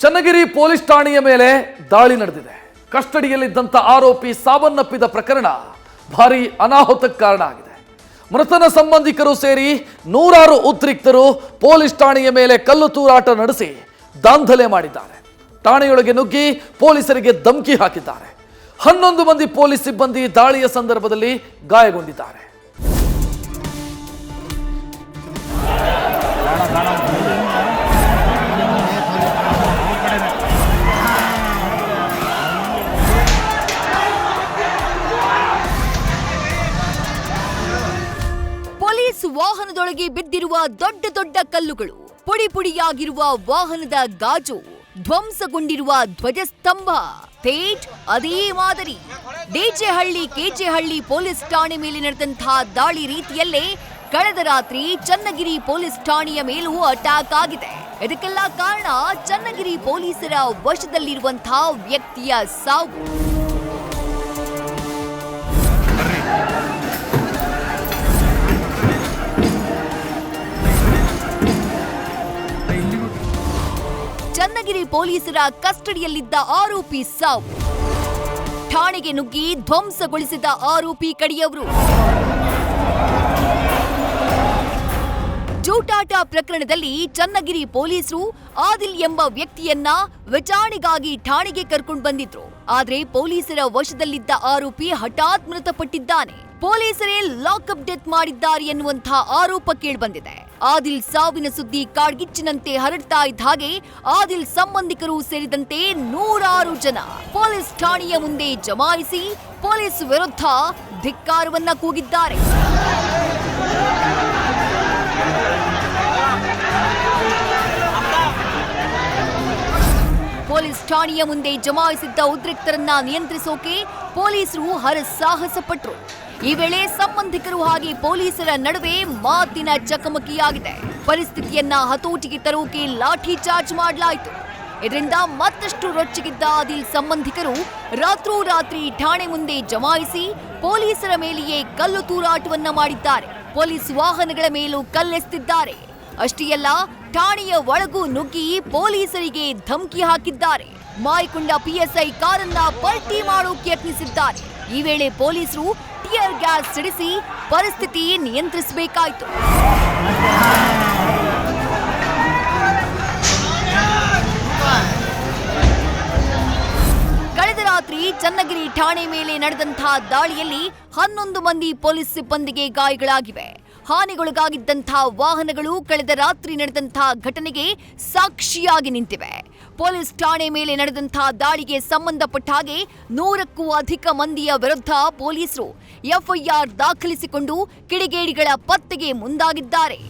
Channagiri police ಠಾಣೆಯ ಮೇಲೆ ದಾಳಿ ನಡೆದಿದೆ. ಕಸ್ಟಡಿಯಲ್ಲಿದ್ದಂಥ ಆರೋಪಿ ಸಾವನ್ನಪ್ಪಿದ ಪ್ರಕರಣ ಭಾರಿ ಅನಾಹುತಕ್ಕೆ ಕಾರಣ ಆಗಿದೆ. ಮೃತನ ಸಂಬಂಧಿಕರು ಸೇರಿ ನೂರಾರು ಉದ್ರಿಕ್ತರು ಪೊಲೀಸ್ ಠಾಣೆಯ ಮೇಲೆ ಕಲ್ಲು ತೂರಾಟ ನಡೆಸಿ ದಾಂಧಲೆ ಮಾಡಿದ್ದಾರೆ. ಠಾಣೆಯೊಳಗೆ ನುಗ್ಗಿ ಪೊಲೀಸರಿಗೆ ಧಮಕಿ ಹಾಕಿದ್ದಾರೆ. 11 ಮಂದಿ ಪೊಲೀಸ್ ಸಿಬ್ಬಂದಿ ದಾಳಿಯ ಸಂದರ್ಭದಲ್ಲಿ ಗಾಯಗೊಂಡಿದ್ದಾರೆ. ಪೊಲೀಸ್ ವಾಹನದೊಳಗೆ ಬಿದ್ದಿರುವ ದೊಡ್ಡ ದೊಡ್ಡ ಕಲ್ಲುಗಳು, ಪುಡಿ ಪುಡಿಯಾಗಿರುವ ವಾಹನದ ಗಾಜು, ಧ್ವಂಸಗೊಂಡಿರುವ ಧ್ವಜಸ್ತಂಭ, ಥೇಟ್ ಅದೇ ಮಾದರಿ ಡಿಜೆಹಳ್ಳಿ ಕೆಜೆಹಳ್ಳಿ ಪೊಲೀಸ್ ಠಾಣೆ ಮೇಲೆ ನಡೆದಂತಹ ದಾಳಿ ರೀತಿಯಲ್ಲೇ ಕಳೆದ ರಾತ್ರಿ ಚನ್ನಗಿರಿ ಪೊಲೀಸ್ ಠಾಣೆಯ ಮೇಲೂ ಅಟ್ಯಾಕ್ ಆಗಿದೆ. ಇದಕ್ಕೆಲ್ಲ ಕಾರಣ ಚನ್ನಗಿರಿ ಪೊಲೀಸರ ವಶದಲ್ಲಿರುವಂತಹ ವ್ಯಕ್ತಿಯ ಸಾವು. ಚನ್ನಗಿರಿ ಪೊಲೀಸರ ಕಸ್ಟಡಿಯಲ್ಲಿದ್ದ ಆರೋಪಿ ಸಾವು. ಠಾಣೆಗೆ ನುಗ್ಗಿ ಧ್ವಂಸಗೊಳಿಸಿದ ಆರೋಪಿ ಕಡಿಯವರು. ಜೂಟಾಟ ಪ್ರಕರಣದಲ್ಲಿ ಚನ್ನಗಿರಿ ಪೊಲೀಸರು ಆದಿಲ್ ಎಂಬ ವ್ಯಕ್ತಿಯನ್ನ ವಿಚಾರಣೆಗಾಗಿ ಠಾಣೆಗೆ ಕರ್ಕೊಂಡು ಬಂದಿದ್ರು. ಆದ್ರೆ ಪೊಲೀಸರ ವಶದಲ್ಲಿದ್ದ ಆರೋಪಿ ಹಠಾತ್ ಮೃತಪಟ್ಟಿದ್ದಾನೆ. ಪೊಲೀಸರೇ ಲಾಕಪ್ ಡೆತ್ ಮಾಡಿದ್ದಾರೆ ಎನ್ನುವಂತಹ ಆರೋಪ ಕೇಳಿಬಂದಿದೆ. ಆದಿಲ್ ಸಾವಿನ ಸುದ್ದಿ ಕಾಡ್ಗಿಚ್ಚಿನಂತೆ ಹರಡ್ತಾ ಇದ್ದ ಹಾಗೆ ಆದಿಲ್ ಸಂಬಂಧಿಕರು ಸೇರಿದಂತೆ ನೂರಾರು ಜನ ಪೊಲೀಸ್ ಠಾಣೆಯ ಮುಂದೆ ಜಮಾಯಿಸಿ ಪೊಲೀಸ್ ವಿರುದ್ಧ ಧಿಕ್ಕಾರವನ್ನ ಕೂಗಿದ್ದಾರೆ. ಪೊಲೀಸ್ ಠಾಣೆಯ ಮುಂದೆ ಜಮಾಯಿಸಿದ್ದ ಉದ್ರಿಕ್ತರನ್ನ ನಿಯಂತ್ರಿಸೋಕೆ ಪೊಲೀಸರು ಹರಸಾಹಸ ಪಟ್ರು. ಈ ವೇಳೆ ಸಂಬಂಧಿಕರು ಹಾಗೆ ಪೊಲೀಸರ ನಡುವೆ ಮಾತಿನ ಚಕಮಕಿಯಾಗಿದೆ. ಪರಿಸ್ಥಿತಿಯನ್ನ ಹತೋಟಿಗೆ ತರೋಕೆ ಲಾಠಿ ಚಾರ್ಜ್ ಮಾಡಲಾಯಿತು. ಇದರಿಂದ ಮತ್ತಷ್ಟು ರೊಚ್ಚಿಗಿದ್ದ ಆದಿಲ್ ಸಂಬಂಧಿಕರು ರಾತ್ರೋರಾತ್ರಿ ಠಾಣೆ ಮುಂದೆ ಜಮಾಯಿಸಿ ಪೊಲೀಸರ ಮೇಲೆಯೇ ಕಲ್ಲು ತೂರಾಟವನ್ನ ಮಾಡಿದ್ದಾರೆ. ಪೊಲೀಸ್ ವಾಹನಗಳ ಮೇಲೂ ಕಲ್ಲೆಸೆದಿದ್ದಾರೆ. ಅಷ್ಟೇ ಅಲ್ಲ, ಠಾಣೆಯ ಒಳಗೂ ನುಗ್ಗಿ ಪೊಲೀಸರಿಗೆ ಧಮಕಿ ಹಾಕಿದ್ದಾರೆ. ಮಾಯಕೊಂಡ ಪಿಎಸ್ಐ ಕಾರನ್ನ ಪಲ್ಟಿ ಮಾಡೋಕೆ ಯತ್ನಿಸಿದ್ದಾರೆ. ಈ ವೇಳೆ ಪೊಲೀಸರು ಟಿಯರ್ ಗ್ಯಾಸ್ ಸಿಡಿಸಿ ಪರಿಸ್ಥಿತಿ ನಿಯಂತ್ರಿಸಬೇಕಾಯಿತು. ಕಳೆದ ರಾತ್ರಿ ಚನ್ನಗಿರಿ ಠಾಣೆ ಮೇಲೆ ನಡೆದಂತಹ ದಾಳಿಯಲ್ಲಿ 11 ಮಂದಿ ಪೊಲೀಸ್ ಸಿಬ್ಬಂದಿಗೆ ಗಾಯಗಳಾಗಿವೆ. ಹಾನಿಗೊಳಗಾಗಿದ್ದಂತಹ ವಾಹನಗಳು ಕಳೆದ ರಾತ್ರಿ ನಡೆದಂತಹ ಘಟನೆಗೆ ಸಾಕ್ಷಿಯಾಗಿ ನಿಂತಿವೆ. ಪೊಲೀಸ್ ಠಾಣೆ ಮೇಲೆ ನಡೆದಂತಹ ದಾಳಿಗೆ ಸಂಬಂಧಪಟ್ಟ ಹಾಗೆ 100ಕ್ಕೂ ಅಧಿಕ ಮಂದಿಯ ವಿರುದ್ಧ ಪೊಲೀಸರು ಎಫ್ಐಆರ್ ದಾಖಲಿಸಿಕೊಂಡು ಕಿಡಿಗೇಡಿಗಳ ಪತ್ತೆಗೆ ಮುಂದಾಗಿದ್ದಾರೆ.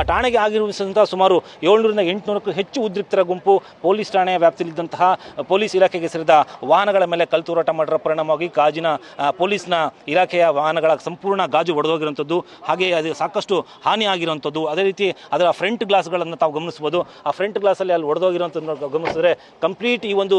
ಠಾಣೆಗೆ ಆಗಿರುವಂತಹ ಸುಮಾರು 700ರಿಂದ 800ಕ್ಕೂ ಹೆಚ್ಚು ಉದ್ರಿಕ್ತರ ಗುಂಪು ಪೊಲೀಸ್ ಠಾಣೆಯ ವ್ಯಾಪ್ತಿಯಲ್ಲಿದ್ದಂತಹ ಪೊಲೀಸ್ ಇಲಾಖೆಗೆ ಸೇರಿದ ವಾಹನಗಳ ಮೇಲೆ ಕಲ್ತೂರಾಟ ಮಾಡಿರೋ ಪರಿಣಾಮವಾಗಿ ಗಾಜಿನ ಪೊಲೀಸ್ನ ಇಲಾಖೆಯ ವಾಹನಗಳ ಸಂಪೂರ್ಣ ಗಾಜು ಒಡೆದೋಗಿರುವಂಥದ್ದು, ಹಾಗೆ ಅದು ಸಾಕಷ್ಟು ಹಾನಿ ಆಗಿರುವಂಥದ್ದು. ಅದೇ ರೀತಿ ಅದರ ಫ್ರಂಟ್ ಗ್ಲಾಸ್ಗಳನ್ನು ತಾವು ಗಮನಿಸ್ಬೋದು. ಆ ಫ್ರಂಟ್ ಗ್ಲಾಸಲ್ಲಿ ಅಲ್ಲಿ ಒಡೆದೋಗಿರುವಂಥದ್ದು ಗಮನಿಸಿದ್ರೆ ಕಂಪ್ಲೀಟ್ ಈ ಒಂದು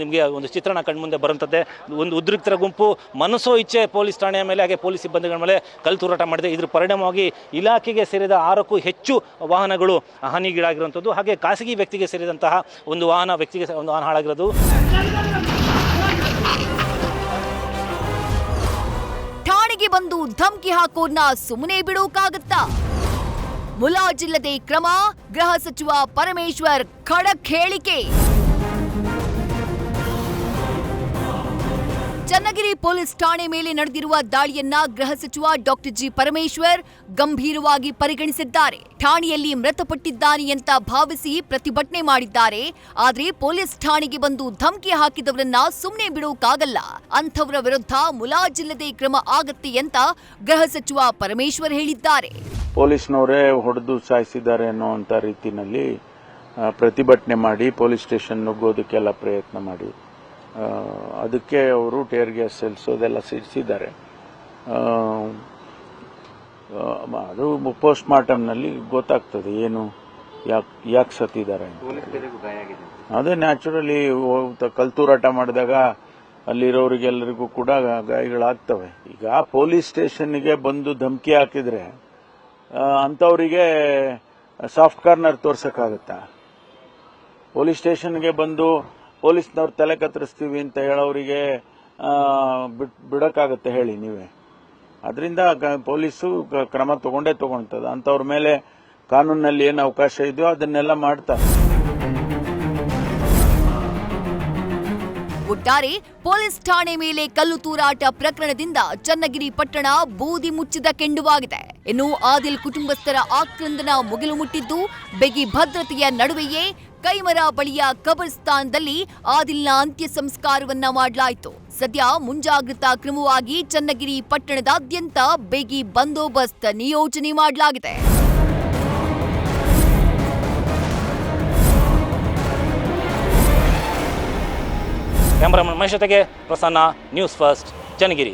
ನಿಮಗೆ ಒಂದು ಚಿತ್ರಣ ಕಣ್ಮುಂದೆ ಬರುವಂಥದ್ದೇ. ಒಂದು ಉದ್ರಿಕ್ತರ ಗುಂಪು ಮನಸೋ ಇಚ್ಛೆ ಪೊಲೀಸ್ ಠಾಣೆಯ ಮೇಲೆ ಹಾಗೆ ಪೊಲೀಸ್ ಸಿಬ್ಬಂದಿಗಳ ಮೇಲೆ ಕಲ್ತೂರಾಟ ಮಾಡಿದೆ. ಇದ್ರ ಪರಿಣಾಮವಾಗಿ ಇಲಾಖೆಗೆ ಸೇರಿದ 6ಕ್ಕೂ ಹೆಚ್ಚು ವಾಹನಗಳು ಹಾನಿಗೀಡಾಗಿರುವಂಥದ್ದು, ಹಾಗೆ ಖಾಸಗಿ ವ್ಯಕ್ತಿಗೆ ಸೇರಿದಂತಹ ಒಂದು ವಾಹನ ಹಾಳಾಗಿರೋದು. ಠಾಣೆಗೆ ಬಂದು ಧಮಕಿ ಹಾಕೋರ್ನ ಸುಮ್ಮನೆ ಬಿಡೋಕಾಗತ್ತಾ? ಮುಲಾಜಿಲ್ಲದೆ ಕ್ರಮ, ಗೃಹ ಸಚಿವ ಪರಮೇಶ್ವರ್ ಖಡಕ್ ಹೇಳಿಕೆ. ಚನ್ನಗಿರಿ ಪೊಲೀಸ್ ಠಾಣೆ ಮೇಲೆ ನಡೆದಿರುವ ದಾಳಿಯನ್ನ ಗೃಹ ಸಚಿವ ಡಾಕ್ಟರ್ ಜಿ ಪರಮೇಶ್ವರ್ ಗಂಭೀರವಾಗಿ ಪರಿಗಣಿಸಿದ್ದಾರೆ. ಠಾಣೆಯಲ್ಲಿ ಮೃತಪಟ್ಟಿದ್ದಾನೆ ಅಂತ ಭಾವಿಸಿ ಪ್ರತಿಭಟನೆ ಮಾಡಿದ್ದಾರೆ. ಆದ್ರೆ ಪೊಲೀಸ್ ಠಾಣೆಗೆ ಬಂದು ಧಮಕಿ ಹಾಕಿದವರನ್ನ ಸುಮ್ಮನೆ ಬಿಡೋಕಾಗಲ್ಲ. ಅಂಥವರ ವಿರುದ್ಧ ಮುಲಾಜಿಲ್ಲದೆ ಕ್ರಮ ಆಗತ್ತೆ ಅಂತ ಗೃಹ ಸಚಿವ ಪರಮೇಶ್ವರ್ ಹೇಳಿದ್ದಾರೆ. ಪೊಲೀಸ್ನವರೇ ಹೊಡೆದು ಸಾಯಿಸಿದ್ದಾರೆ ಅನ್ನುವಂಥ ರೀತಿಯಲ್ಲಿ ಪ್ರತಿಭಟನೆ ಮಾಡಿ ಪೊಲೀಸ್ ಸ್ಟೇಷನ್ ನುಗ್ಗೋದಕ್ಕೆಲ್ಲ ಪ್ರಯತ್ನ ಮಾಡಿ ಅದಕ್ಕೆ ಅವರು ಟೇರ್ ಗ್ಯಾಸ್ ಸಿಡಿಸೋದೆಲ್ಲ ಸಿಡಿಸಿದ್ದಾರೆ. ಅದು ಪೋಸ್ಟ್ ಮಾರ್ಟಮ್ನಲ್ಲಿ ಗೊತ್ತಾಗ್ತದೆ ಏನು ಯಾಕೆ ಸತ್ತಿದ್ದಾರೆ. ಅದೇ ನ್ಯಾಚುರಲಿ ಕಲ್ತೂರಾಟ ಮಾಡಿದಾಗ ಅಲ್ಲಿರೋರಿಗೆಲ್ಲರಿಗೂ ಕೂಡ ಗಾಯಗಳಾಗ್ತವೆ. ಈಗ ಪೊಲೀಸ್ ಸ್ಟೇಷನ್ಗೆ ಬಂದು ಧಮಕಿ ಹಾಕಿದ್ರೆ ಅಂಥವರಿಗೆ ಸಾಫ್ಟ್ ಕಾರ್ನರ್ ತೋರ್ಸಕ್ಕಾಗತ್ತಾ? ಪೊಲೀಸ್ ಸ್ಟೇಷನ್ಗೆ ಬಂದು ಪೊಲೀಸ್ನವ್ರು ತಲೆ ಕತ್ತರಿಸ್ತೀವಿ ಅಂತ ಹೇಳೋರಿಗೆ ಬಿಡಕ್ಕಾಗತ್ತೆ ಹೇಳಿ ನೀವೇ. ಅದರಿಂದ ಪೊಲೀಸು ಕ್ರಮ ತಗೊಳ್ತದೆ. ಅಂಥವ್ರ ಮೇಲೆ ಕಾನೂನಲ್ಲಿ ಏನು ಅವಕಾಶ ಇದೆಯೋ ಅದನ್ನೆಲ್ಲ ಮಾಡ್ತಾರೆ. ಒಟ್ಟಾರೆ ಪೊಲೀಸ್ ಠಾಣೆ ಮೇಲೆ ಕಲ್ಲು ತೂರಾಟ ಪ್ರಕರಣದಿಂದ ಚನ್ನಗಿರಿ ಪಟ್ಟಣ ಬೂದಿ ಮುಚ್ಚಿದ ಕೆಂಡುವಾಗಿದೆ. ಇನ್ನು ಆದಿಲ್ ಕುಟುಂಬಸ್ಥರ ಆಕ್ರಂದನ ಮುಗಿಲು ಮುಟ್ಟಿದ್ದು ಬಿಗಿ ಭದ್ರತೆಯ ನಡುವೆಯೇ ಕೈಮರ ಬಳಿಯ ಕಬರ್ಸ್ಥಾನದಲ್ಲಿ ಆದಿಲ್ನ ಅಂತ್ಯ ಸಂಸ್ಕಾರವನ್ನ ಮಾಡಲಾಯಿತು. ಸದ್ಯ ಮುಂಜಾಗ್ರತಾ ಕ್ರಮವಾಗಿ ಚನ್ನಗಿರಿ ಪಟ್ಟಣದಾದ್ಯಂತ ಬಿಗಿ ಬಂದೋಬಸ್ತ್ ನಿಯೋಜನೆ ಮಾಡಲಾಗಿದೆ. ಕ್ಯಾಮರಾಮನ್ ಮಹೇಶ್ ಜೊತೆಗೆ Prasanna, news first, Channagiri.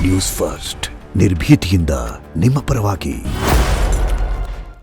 News first ನಿರ್ಭೀತಿಯಿಂದ ನಿಮ್ಮ ಪರವಾಗಿ.